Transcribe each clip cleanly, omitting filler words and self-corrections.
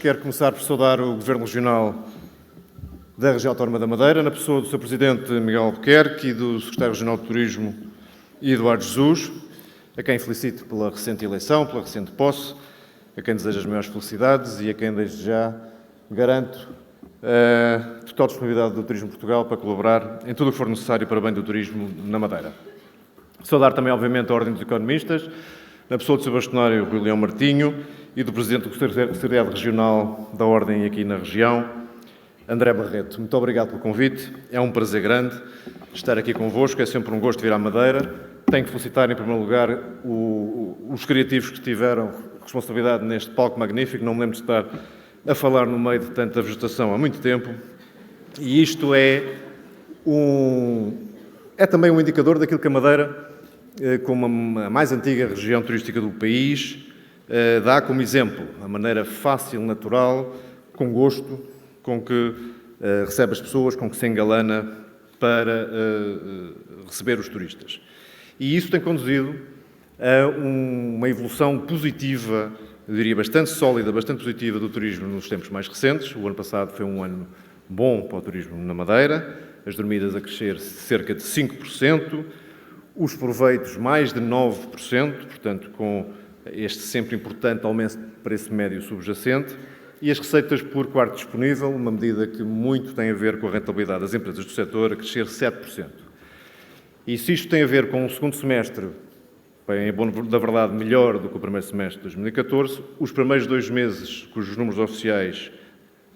Quero começar por saudar o Governo Regional da Região Autónoma da Madeira, na pessoa do Sr. Presidente Miguel Albuquerque e do Secretário Regional de Turismo Eduardo Jesus, a quem felicito pela recente eleição, pela recente posse, a quem desejo as maiores felicidades e a quem desde já garanto a total disponibilidade do Turismo Portugal para colaborar em tudo o que for necessário para o bem do turismo na Madeira. Saudar também, obviamente, a Ordem dos Economistas, na pessoa do Sr. Bastonário Rui Leão Martinho e do Presidente do Secretariado Regional da Ordem aqui na região, André Barreto. Muito obrigado pelo convite, é um prazer grande estar aqui convosco, é sempre um gosto vir à Madeira. Tenho que felicitar, em primeiro lugar, os criativos que tiveram responsabilidade neste palco magnífico. Não me lembro de estar a falar no meio de tanta vegetação há muito tempo. E isto é também um indicador daquilo que a Madeira, como a mais antiga região turística do país, dá como exemplo. A maneira fácil, natural, com gosto, com que recebe as pessoas, com que se engalana para receber os turistas. E isso tem conduzido a uma evolução positiva, eu diria bastante sólida, bastante positiva do turismo nos tempos mais recentes. O ano passado foi um ano bom para o turismo na Madeira, as dormidas a crescer cerca de 5%, os proveitos mais de 9%, portanto com este sempre importante aumento de preço médio subjacente, e as receitas por quarto disponível, uma medida que muito tem a ver com a rentabilidade das empresas do setor, a crescer 7%. E se isto tem a ver com o segundo semestre, bem, é bom da verdade melhor do que o primeiro semestre de 2014, os primeiros 2 meses, cujos números oficiais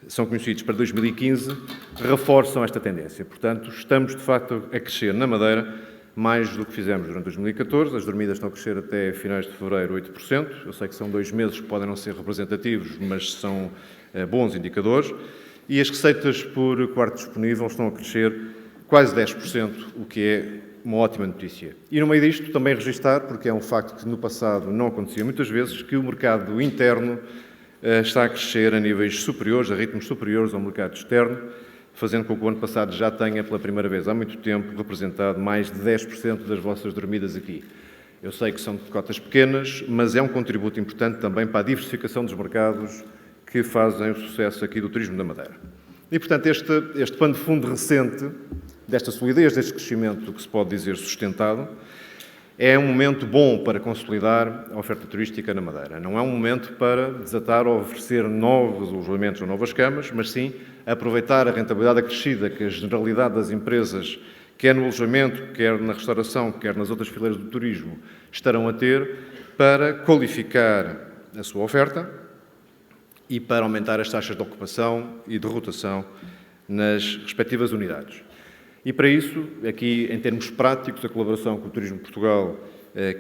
são conhecidos para 2015, reforçam esta tendência. Portanto, estamos de facto a crescer na Madeira mais do que fizemos durante 2014. As dormidas estão a crescer até finais de fevereiro 8%. Eu sei que são 2 meses que podem não ser representativos, mas são bons indicadores. E as receitas por quarto disponível estão a crescer quase 10%, o que é uma ótima notícia. E no meio disto também registar, porque é um facto que no passado não acontecia muitas vezes, que o mercado interno está a crescer a níveis superiores, a ritmos superiores ao mercado externo, fazendo com que o ano passado já tenha, pela primeira vez há muito tempo, representado mais de 10% das vossas dormidas aqui. Eu sei que são cotas pequenas, mas é um contributo importante também para a diversificação dos mercados que fazem o sucesso aqui do turismo da Madeira. E, portanto, este pano de fundo recente, desta solidez, deste crescimento que se pode dizer sustentado, é um momento bom para consolidar a oferta turística na Madeira. Não é um momento para desatar ou oferecer novos alojamentos ou novas camas, mas sim aproveitar a rentabilidade acrescida que a generalidade das empresas, quer no alojamento, quer na restauração, quer nas outras fileiras do turismo, estarão a ter para qualificar a sua oferta e para aumentar as taxas de ocupação e de rotação nas respectivas unidades. E para isso, aqui em termos práticos, a colaboração que o Turismo de Portugal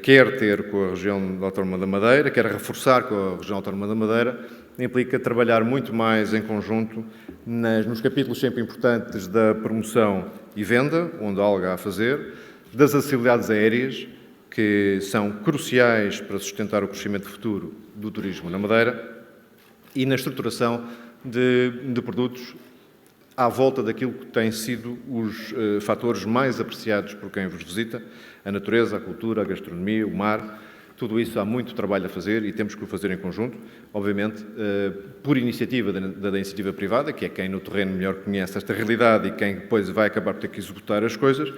quer ter com a região autónoma da Madeira, quer reforçar com a região autónoma da Madeira, implica trabalhar muito mais em conjunto nos capítulos sempre importantes da promoção e venda, onde há algo a fazer, das acessibilidades aéreas, que são cruciais para sustentar o crescimento futuro do turismo na Madeira, e na estruturação de produtos à volta daquilo que têm sido os fatores mais apreciados por quem vos visita, a natureza, a cultura, a gastronomia, o mar. Tudo isso há muito trabalho a fazer e temos que o fazer em conjunto, obviamente por iniciativa da iniciativa privada, que é quem no terreno melhor conhece esta realidade e quem depois vai acabar por ter que executar as coisas,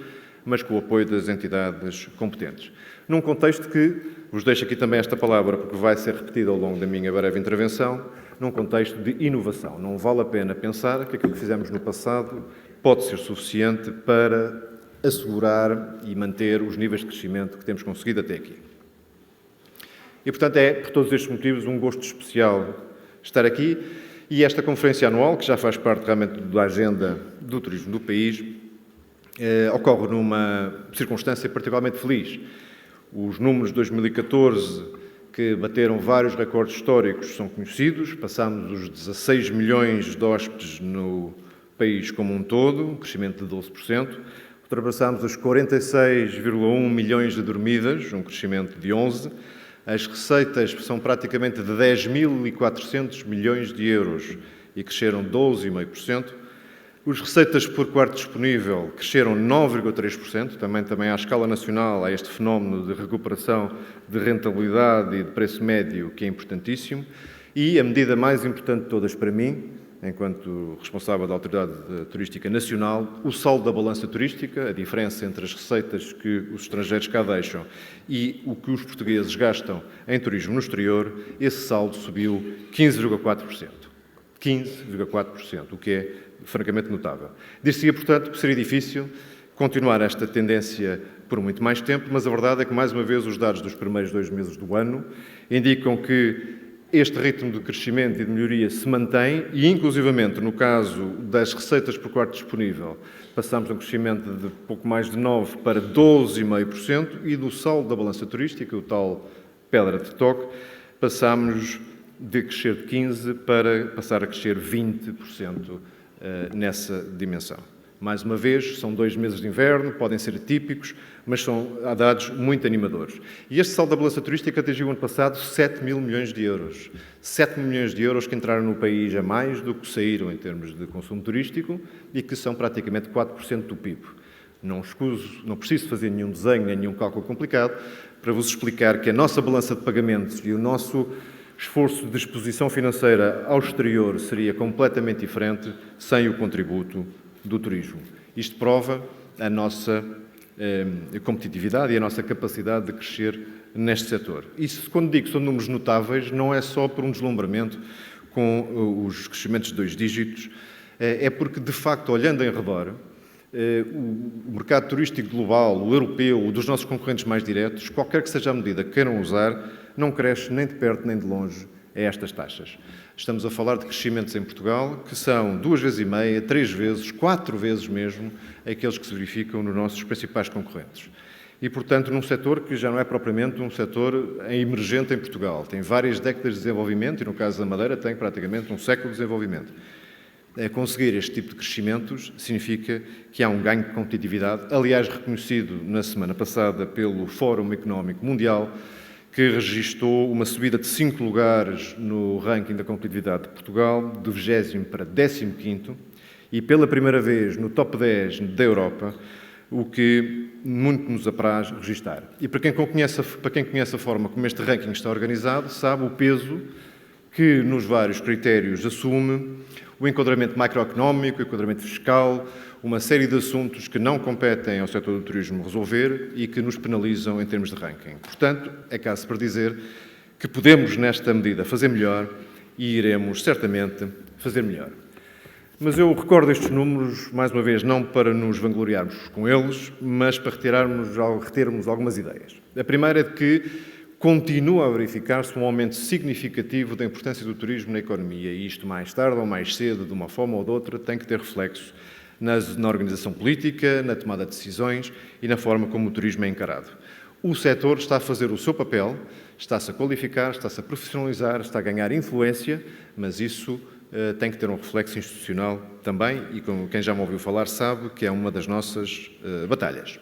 mas com o apoio das entidades competentes. Num contexto que, vos deixo aqui também esta palavra, porque vai ser repetida ao longo da minha breve intervenção, num contexto de inovação. Não vale a pena pensar que aquilo que fizemos no passado pode ser suficiente para assegurar e manter os níveis de crescimento que temos conseguido até aqui. E, portanto, é, por todos estes motivos, um gosto especial estar aqui e esta conferência anual, que já faz parte realmente da agenda do turismo do país, ocorre numa circunstância particularmente feliz. Os números de 2014, que bateram vários recordes históricos, são conhecidos. Passámos os 16 milhões de hóspedes no país como um todo, um crescimento de 12%. Ultrapassámos os 46,1 milhões de dormidas, um crescimento de 11%. As receitas são praticamente de 10.400 milhões de euros e cresceram 12,5%. As receitas por quarto disponível cresceram 9,3%, também à escala nacional há este fenómeno de recuperação de rentabilidade e de preço médio que é importantíssimo. E a medida mais importante de todas para mim, enquanto responsável da Autoridade Turística Nacional, o saldo da balança turística, a diferença entre as receitas que os estrangeiros cá deixam e o que os portugueses gastam em turismo no exterior, esse saldo subiu 15,4%. 15,4%, o que é francamente notável. Dir-se-ia, portanto, que seria difícil continuar esta tendência por muito mais tempo, mas a verdade é que, mais uma vez, os dados dos primeiros 2 meses do ano indicam que este ritmo de crescimento e de melhoria se mantém e, inclusivamente, no caso das receitas por quarto disponível, passamos um crescimento de pouco mais de 9% para 12,5% e do saldo da balança turística, o tal pedra de toque, passamos de crescer de 15% para passar a crescer 20% nessa dimensão. Mais uma vez, são 2 meses de inverno, podem ser atípicos, mas são dados muito animadores. E este saldo da balança turística atingiu, ano passado, 7 mil milhões de euros. 7 mil milhões de euros que entraram no país a mais do que saíram em termos de consumo turístico e que são praticamente 4% do PIB. Não preciso fazer nenhum desenho, nem nenhum cálculo complicado para vos explicar que a nossa balança de pagamentos e o nosso esforço de exposição financeira ao exterior seria completamente diferente sem o contributo do turismo. Isto prova a nossa competitividade e a nossa capacidade de crescer neste setor. Isso, quando digo que são números notáveis, não é só por um deslumbramento com os crescimentos de 2 dígitos, é porque, de facto, olhando em redor, o mercado turístico global, o europeu, o dos nossos concorrentes mais diretos, qualquer que seja a medida que queiram usar, não cresce nem de perto nem de longe a estas taxas. Estamos a falar de crescimentos em Portugal que são 2,5 vezes, 3 vezes, 4 vezes mesmo aqueles que se verificam nos nossos principais concorrentes. E, portanto, num setor que já não é propriamente um setor emergente em Portugal. Tem várias décadas de desenvolvimento e, no caso da Madeira, tem praticamente um século de desenvolvimento. Conseguir este tipo de crescimentos significa que há um ganho de competitividade, aliás, reconhecido na semana passada pelo Fórum Económico Mundial, que registou uma subida de 5 lugares no ranking da competitividade de Portugal, do 20º para 15º, e pela primeira vez no top 10 da Europa, o que muito nos apraz registar. E para quem conhece a forma como este ranking está organizado, sabe o peso que nos vários critérios assume o enquadramento macroeconómico, o enquadramento fiscal, uma série de assuntos que não competem ao setor do turismo resolver e que nos penalizam em termos de ranking. Portanto, é caso para dizer que podemos, nesta medida, fazer melhor e iremos, certamente, fazer melhor. Mas eu recordo estes números, mais uma vez, não para nos vangloriarmos com eles, mas para retermos algumas ideias. A primeira é de que continua a verificar-se um aumento significativo da importância do turismo na economia e isto, mais tarde ou mais cedo, de uma forma ou de outra, tem que ter reflexo na organização política, na tomada de decisões e na forma como o turismo é encarado. O setor está a fazer o seu papel, está-se a qualificar, está-se a profissionalizar, está a ganhar influência, mas isso tem que ter um reflexo institucional também e, como quem já me ouviu falar sabe, que é uma das nossas batalhas.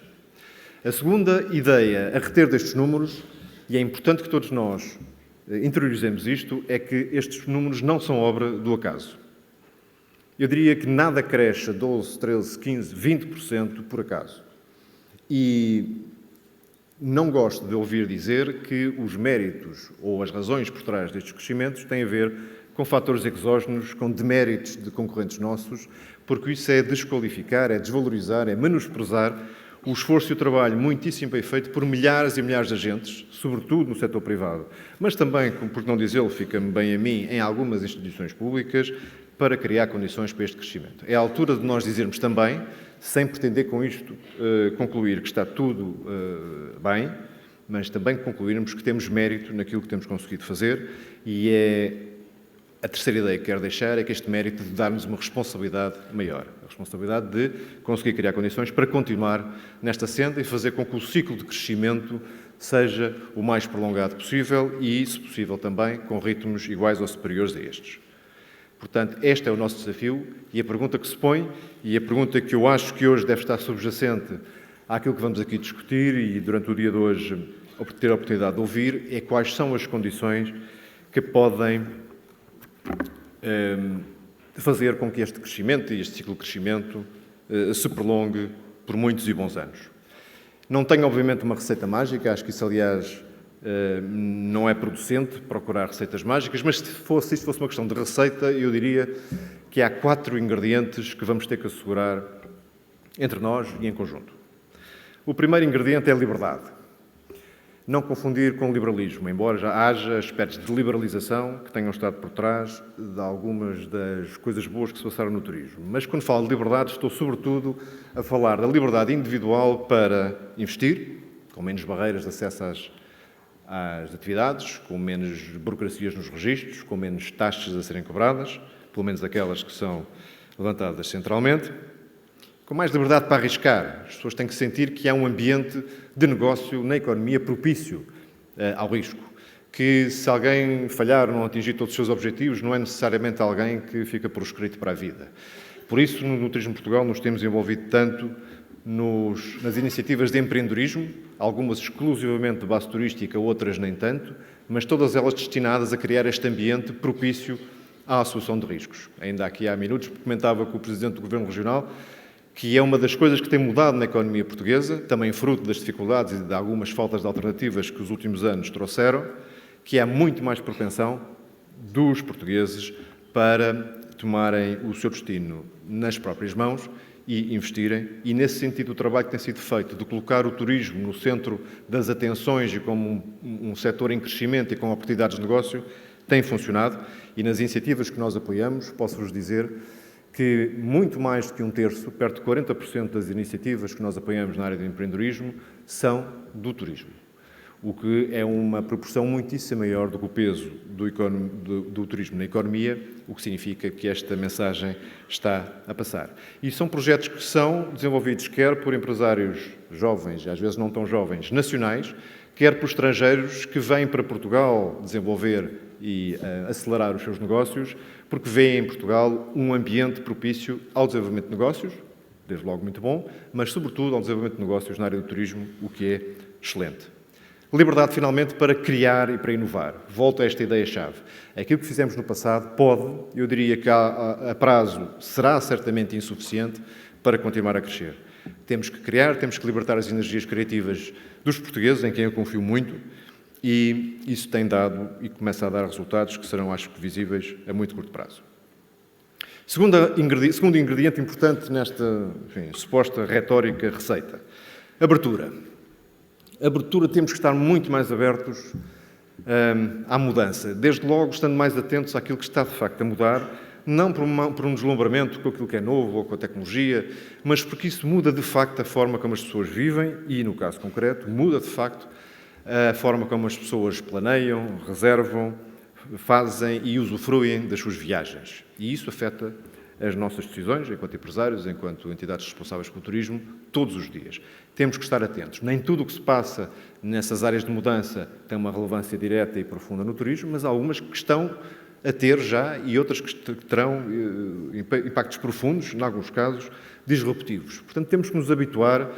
A segunda ideia a reter destes números, e é importante que todos nós interiorizemos isto, é que estes números não são obra do acaso. Eu diria que nada cresce a 12%, 13%, 15%, 20% por acaso. E não gosto de ouvir dizer que os méritos ou as razões por trás destes crescimentos têm a ver com fatores exógenos, com deméritos de concorrentes nossos, porque isso é desqualificar, é desvalorizar, é menosprezar o esforço e o trabalho muitíssimo bem feito por milhares e milhares de agentes, sobretudo no setor privado, mas também, por não dizê-lo, fica-me bem a mim, em algumas instituições públicas, para criar condições para este crescimento. É a altura de nós dizermos também, sem pretender com isto concluir que está tudo bem, mas também concluirmos que temos mérito naquilo que temos conseguido fazer e a terceira ideia que quero deixar é que este mérito de dar-nos uma responsabilidade maior. A responsabilidade de conseguir criar condições para continuar nesta senda e fazer com que o ciclo de crescimento seja o mais prolongado possível e, se possível também, com ritmos iguais ou superiores a estes. Portanto, este é o nosso desafio e a pergunta que se põe e a pergunta que eu acho que hoje deve estar subjacente àquilo que vamos aqui discutir e durante o dia de hoje ter a oportunidade de ouvir é quais são as condições que podem fazer com que este crescimento e este ciclo de crescimento se prolongue por muitos e bons anos. Não tenho, obviamente, uma receita mágica, acho que isso, aliás, Não é producente procurar receitas mágicas, mas se isto fosse uma questão de receita, eu diria que há 4 ingredientes que vamos ter que assegurar entre nós e em conjunto. O primeiro ingrediente é a liberdade. Não confundir com liberalismo, embora já haja aspectos de liberalização que tenham estado por trás de algumas das coisas boas que se passaram no turismo. Mas quando falo de liberdade, estou sobretudo a falar da liberdade individual para investir, com menos barreiras de acesso às atividades, com menos burocracias nos registros, com menos taxas a serem cobradas, pelo menos aquelas que são levantadas centralmente, com mais liberdade para arriscar. As pessoas têm que sentir que há um ambiente de negócio na economia propício ao risco, que se alguém falhar ou não atingir todos os seus objetivos, não é necessariamente alguém que fica proscrito para a vida. Por isso, no Turismo Portugal, nos temos envolvido tanto nas iniciativas de empreendedorismo, algumas exclusivamente de base turística, outras nem tanto, mas todas elas destinadas a criar este ambiente propício à assunção de riscos. Ainda aqui há minutos comentava com o Presidente do Governo Regional que é uma das coisas que tem mudado na economia portuguesa, também fruto das dificuldades e de algumas faltas de alternativas que os últimos anos trouxeram, que há muito mais propensão dos portugueses para tomarem o seu destino nas próprias mãos e investirem, e nesse sentido o trabalho que tem sido feito de colocar o turismo no centro das atenções e como um setor em crescimento e com oportunidades de negócio tem funcionado, e nas iniciativas que nós apoiamos, posso-vos dizer que muito mais do que 1/3, perto de 40% das iniciativas que nós apoiamos na área do empreendedorismo são do turismo, o que é uma proporção muitíssimo maior do que o peso do turismo na economia, o que significa que esta mensagem está a passar. E são projetos que são desenvolvidos quer por empresários jovens, e às vezes não tão jovens, nacionais, quer por estrangeiros que vêm para Portugal desenvolver e acelerar os seus negócios, porque veem em Portugal um ambiente propício ao desenvolvimento de negócios, desde logo muito bom, mas sobretudo ao desenvolvimento de negócios na área do turismo, o que é excelente. Liberdade, finalmente, para criar e para inovar. Volto a esta ideia-chave. Aquilo que fizemos no passado pode, eu diria que a prazo será certamente insuficiente para continuar a crescer. Temos que criar, temos que libertar as energias criativas dos portugueses, em quem eu confio muito, e isso tem dado e começa a dar resultados que serão, acho que, visíveis a muito curto prazo. Segundo ingrediente importante nesta suposta retórica receita, abertura. Abertura, temos que estar muito mais abertos à mudança, desde logo estando mais atentos àquilo que está de facto a mudar, não por um deslumbramento com aquilo que é novo ou com a tecnologia, mas porque isso muda de facto a forma como as pessoas vivem e, no caso concreto, muda de facto a forma como as pessoas planeiam, reservam, fazem e usufruem das suas viagens. E isso afeta as nossas decisões, enquanto empresários, enquanto entidades responsáveis pelo turismo, todos os dias. Temos que estar atentos. Nem tudo o que se passa nessas áreas de mudança tem uma relevância direta e profunda no turismo, mas há algumas que estão a ter já e outras que terão impactos profundos, em alguns casos, disruptivos. Portanto, temos que nos habituar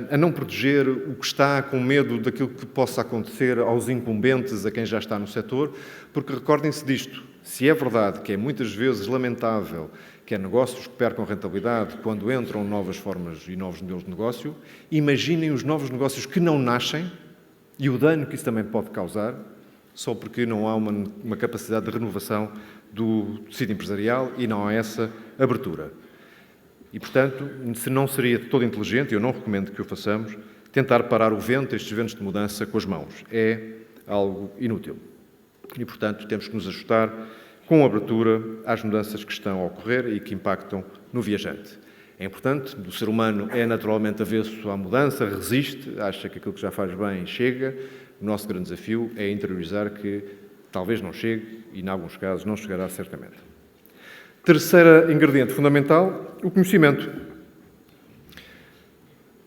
a não proteger o que está com medo daquilo que possa acontecer aos incumbentes, a quem já está no setor, porque recordem-se disto, se é verdade que é muitas vezes lamentável que há negócios que percam rentabilidade quando entram novas formas e novos modelos de negócio, imaginem os novos negócios que não nascem e o dano que isso também pode causar, só porque não há uma capacidade de renovação do tecido empresarial e não há essa abertura. E, portanto, se não seria todo inteligente, eu não recomendo que o façamos, tentar parar o vento, estes ventos de mudança, com as mãos. É algo inútil. E, portanto, temos que nos ajustar com abertura às mudanças que estão a ocorrer e que impactam no viajante. É importante, o ser humano é naturalmente avesso à mudança, resiste, acha que aquilo que já faz bem chega. O nosso grande desafio é interiorizar que talvez não chegue e, em alguns casos, não chegará certamente. Terceiro ingrediente fundamental, o conhecimento.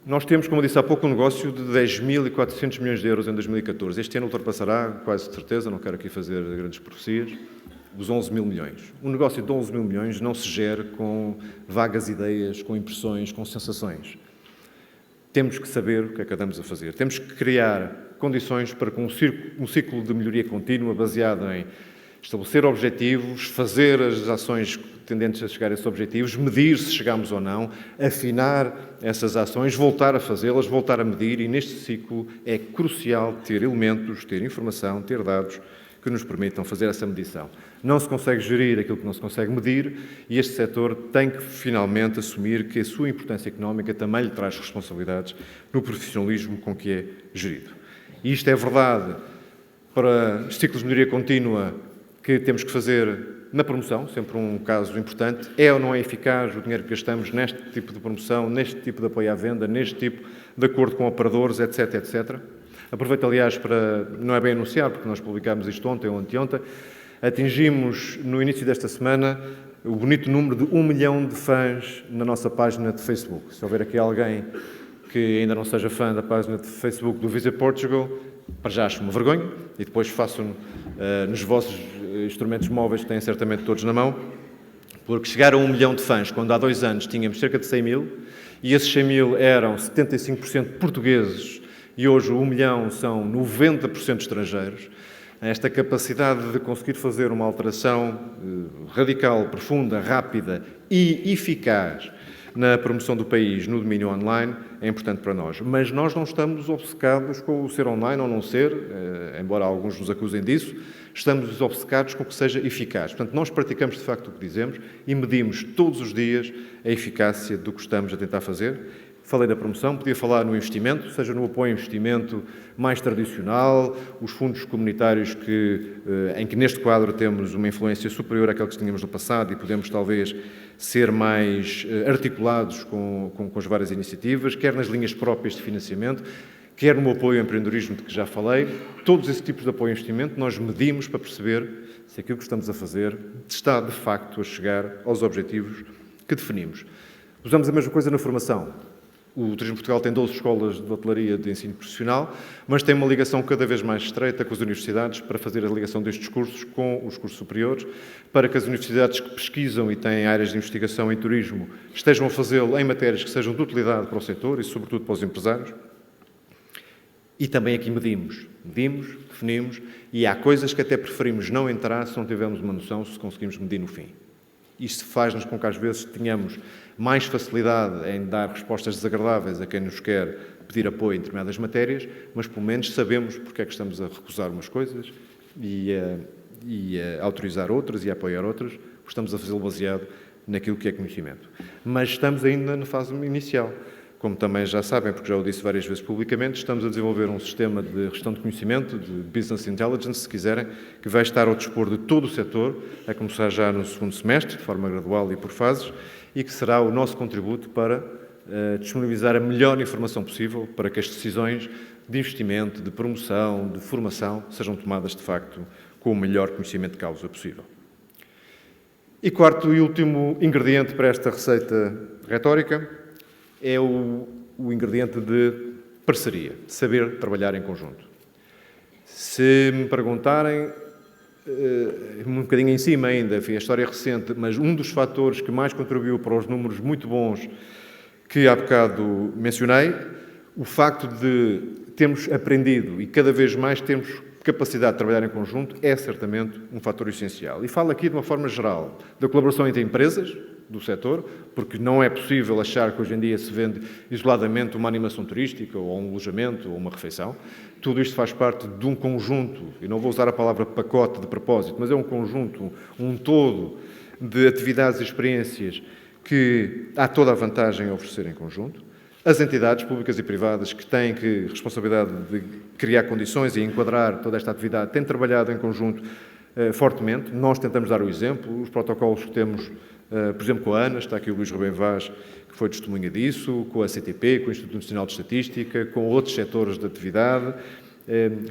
Nós temos, como eu disse há pouco, um negócio de 10.400 milhões de euros em 2014. Este ano ultrapassará, quase de certeza, não quero aqui fazer grandes profecias, os 11 mil milhões. Um negócio de 11 mil milhões não se gera com vagas ideias, com impressões, com sensações. Temos que saber o que é que andamos a fazer. Temos que criar condições para que um ciclo de melhoria contínua baseado em estabelecer objetivos, fazer as ações tendentes a chegar a esses objetivos, medir se chegamos ou não, afinar essas ações, voltar a fazê-las, voltar a medir, e neste ciclo é crucial ter elementos, ter informação, ter dados que nos permitam fazer essa medição. Não se consegue gerir aquilo que não se consegue medir, e este setor tem que finalmente assumir que a sua importância económica também lhe traz responsabilidades no profissionalismo com que é gerido. E isto é verdade para os ciclos de melhoria contínua que temos que fazer na promoção, sempre um caso importante. É ou não é eficaz o dinheiro que gastamos neste tipo de promoção, neste tipo de apoio à venda, neste tipo de acordo com operadores, etc, etc. Aproveito, aliás, para, não é bem anunciar, porque nós publicámos isto ontem ou anteontem, atingimos, no início desta semana, o bonito número de 1 milhão de fãs na nossa página de Facebook. Se houver aqui alguém que ainda não seja fã da página de Facebook do Visit Portugal, para já acho uma vergonha, e depois façam nos vossos instrumentos móveis que têm certamente todos na mão, porque chegar a 1 milhão de fãs, quando há 2 anos tínhamos cerca de 100 mil, e esses 100 mil eram 75% portugueses, e hoje o 1 milhão são 90% estrangeiros, esta capacidade de conseguir fazer uma alteração radical, profunda, rápida e eficaz na promoção do país no domínio online é importante para nós. Mas nós não estamos obcecados com o ser online ou não ser, embora alguns nos acusem disso, estamos obcecados com que seja eficaz. Portanto, nós praticamos de facto o que dizemos e medimos todos os dias a eficácia do que estamos a tentar fazer. Falei da promoção, podia falar no investimento, seja no apoio ao investimento mais tradicional, os fundos comunitários em que neste quadro temos uma influência superior àquela que tínhamos no passado e podemos talvez ser mais articulados com as várias iniciativas, quer nas linhas próprias de financiamento, quer no apoio ao empreendedorismo de que já falei. Todos esses tipos de apoio ao investimento nós medimos para perceber se aquilo que estamos a fazer está de facto a chegar aos objetivos que definimos. Usamos a mesma coisa na formação. O Turismo Portugal tem 12 escolas de hotelaria de ensino profissional, mas tem uma ligação cada vez mais estreita com as universidades para fazer a ligação destes cursos com os cursos superiores, para que as universidades que pesquisam e têm áreas de investigação em turismo estejam a fazê-lo em matérias que sejam de utilidade para o setor e, sobretudo, para os empresários. E também aqui medimos, definimos, e há coisas que até preferimos não entrar se não tivermos uma noção, se conseguimos medir no fim. Isto faz-nos com que às vezes tenhamos mais facilidade em dar respostas desagradáveis a quem nos quer pedir apoio em determinadas matérias, mas pelo menos sabemos porque é que estamos a recusar umas coisas e a autorizar outras e a apoiar outras, porque estamos a fazê-lo baseado naquilo que é conhecimento. Mas estamos ainda na fase inicial. Como também já sabem, porque já o disse várias vezes publicamente, estamos a desenvolver um sistema de gestão de conhecimento, de Business Intelligence, se quiserem, que vai estar ao dispor de todo o setor, a começar já no segundo semestre, de forma gradual e por fases, e que será o nosso contributo para disponibilizar a melhor informação possível para que as decisões de investimento, de promoção, de formação, sejam tomadas, de facto, com o melhor conhecimento de causa possível. E quarto e último ingrediente para esta receita retórica é o ingrediente de parceria, de saber trabalhar em conjunto. Se me perguntarem, um bocadinho em cima ainda, foi a história recente, mas um dos fatores que mais contribuiu para os números muito bons que há bocado mencionei, o facto de termos aprendido e cada vez mais termos capacidade de trabalhar em conjunto é certamente um fator essencial. E falo aqui de uma forma geral da colaboração entre empresas do setor, porque não é possível achar que hoje em dia se vende isoladamente uma animação turística ou um alojamento ou uma refeição. Tudo isto faz parte de um conjunto, e não vou usar a palavra pacote de propósito, mas é um conjunto, um todo de atividades e experiências que há toda a vantagem em oferecer em conjunto. As entidades públicas e privadas que têm responsabilidade de criar condições e enquadrar toda esta atividade têm trabalhado em conjunto fortemente. Nós tentamos dar o exemplo, os protocolos que temos, por exemplo, com a ANA, está aqui o Luís Rubem Vaz, que foi testemunha disso, com a CTP, com o Instituto Nacional de Estatística, com outros setores de atividade.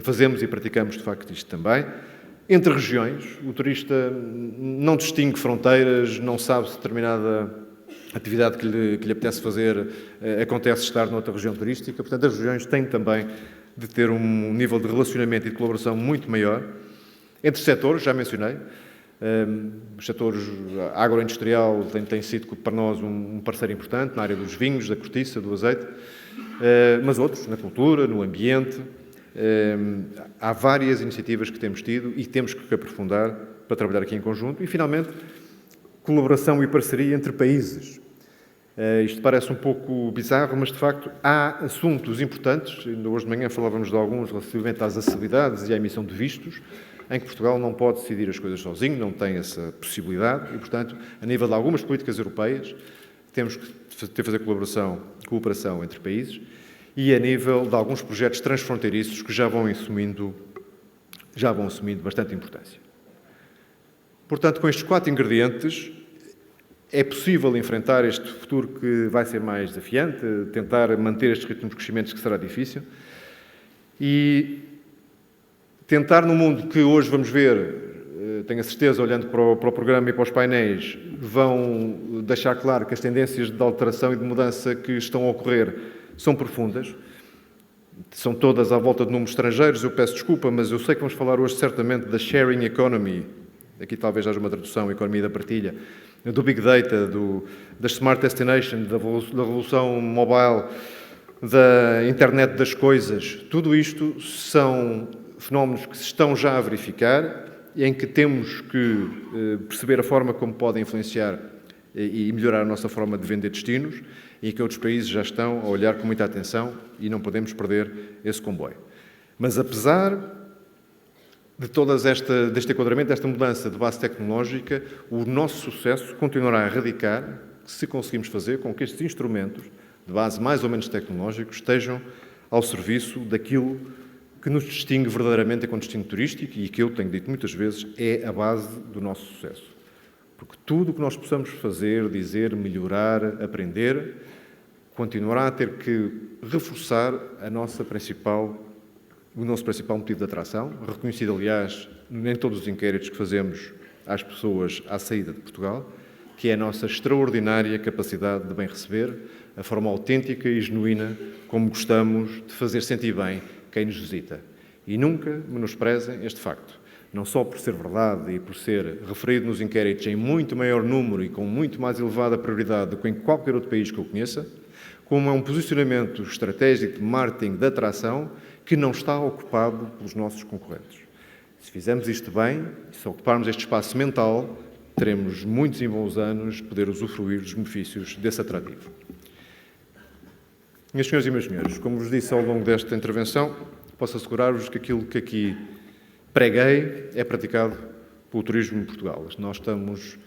Fazemos e praticamos, de facto, isto também. Entre regiões, o turista não distingue fronteiras, não sabe se determinada atividade que lhe apetece fazer acontece estar noutra região turística. Portanto, as regiões têm também de ter um nível de relacionamento e de colaboração muito maior. Entre setores, já mencionei, os setores agroindustrial tem sido para nós um parceiro importante na área dos vinhos, da cortiça, do azeite, mas outros, na cultura, no ambiente. Há várias iniciativas que temos tido e temos que aprofundar para trabalhar aqui em conjunto. E, finalmente, colaboração e parceria entre países. Isto parece um pouco bizarro, mas de facto há assuntos importantes, ainda hoje de manhã falávamos de alguns relativamente às acessibilidades e à emissão de vistos, em que Portugal não pode decidir as coisas sozinho, não tem essa possibilidade e, portanto, a nível de algumas políticas europeias, temos que fazer cooperação entre países e a nível de alguns projetos transfronteiriços que já vão assumindo bastante importância. Portanto, com estes 4 ingredientes, é possível enfrentar este futuro que vai ser mais desafiante, tentar manter estes ritmos de crescimento que será difícil e tentar no mundo que hoje vamos ver, tenho a certeza, olhando para o programa e para os painéis, vão deixar claro que as tendências de alteração e de mudança que estão a ocorrer são profundas. São todas à volta de números estrangeiros, eu peço desculpa, mas eu sei que vamos falar hoje certamente da sharing economy, aqui talvez haja uma tradução, economia da partilha, do Big Data, das Smart Destinations, da revolução mobile, da internet das coisas. Tudo isto são fenómenos que se estão já a verificar e em que temos que perceber a forma como podem influenciar e melhorar a nossa forma de vender destinos e que outros países já estão a olhar com muita atenção e não podemos perder esse comboio. Mas apesar de deste enquadramento, desta mudança de base tecnológica, o nosso sucesso continuará a radicar se conseguimos fazer com que estes instrumentos de base mais ou menos tecnológicos estejam ao serviço daquilo que nos distingue verdadeiramente enquanto destino turístico e que eu tenho dito muitas vezes é a base do nosso sucesso. Porque tudo o que nós possamos fazer, dizer, melhorar, aprender, continuará a ter que reforçar o nosso principal motivo de atração, reconhecido, aliás, em todos os inquéritos que fazemos às pessoas à saída de Portugal, que é a nossa extraordinária capacidade de bem receber, a forma autêntica e genuína como gostamos de fazer sentir bem quem nos visita. E nunca menosprezem este facto, não só por ser verdade e por ser referido nos inquéritos em muito maior número e com muito mais elevada prioridade do que em qualquer outro país que eu conheça, como é um posicionamento estratégico de marketing de atração que não está ocupado pelos nossos concorrentes. Se fizermos isto bem, se ocuparmos este espaço mental, teremos muitos e bons anos de poder usufruir dos benefícios desse atrativo. Minhas senhoras e meus senhores, como vos disse ao longo desta intervenção, posso assegurar-vos que aquilo que aqui preguei é praticado pelo turismo em Portugal. Nós estamos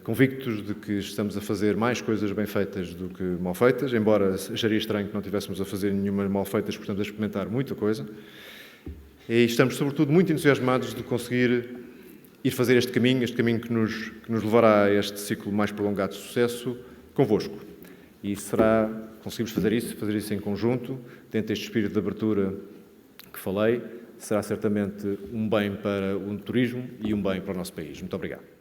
convictos de que estamos a fazer mais coisas bem feitas do que mal feitas, embora acharia estranho que não estivéssemos a fazer nenhuma mal feitas, porque estamos a experimentar muita coisa. E estamos, sobretudo, muito entusiasmados de conseguir ir fazer este caminho que nos levará a este ciclo mais prolongado de sucesso convosco. E conseguimos fazer isso em conjunto, dentro deste espírito de abertura que falei, será certamente um bem para o turismo e um bem para o nosso país. Muito obrigado.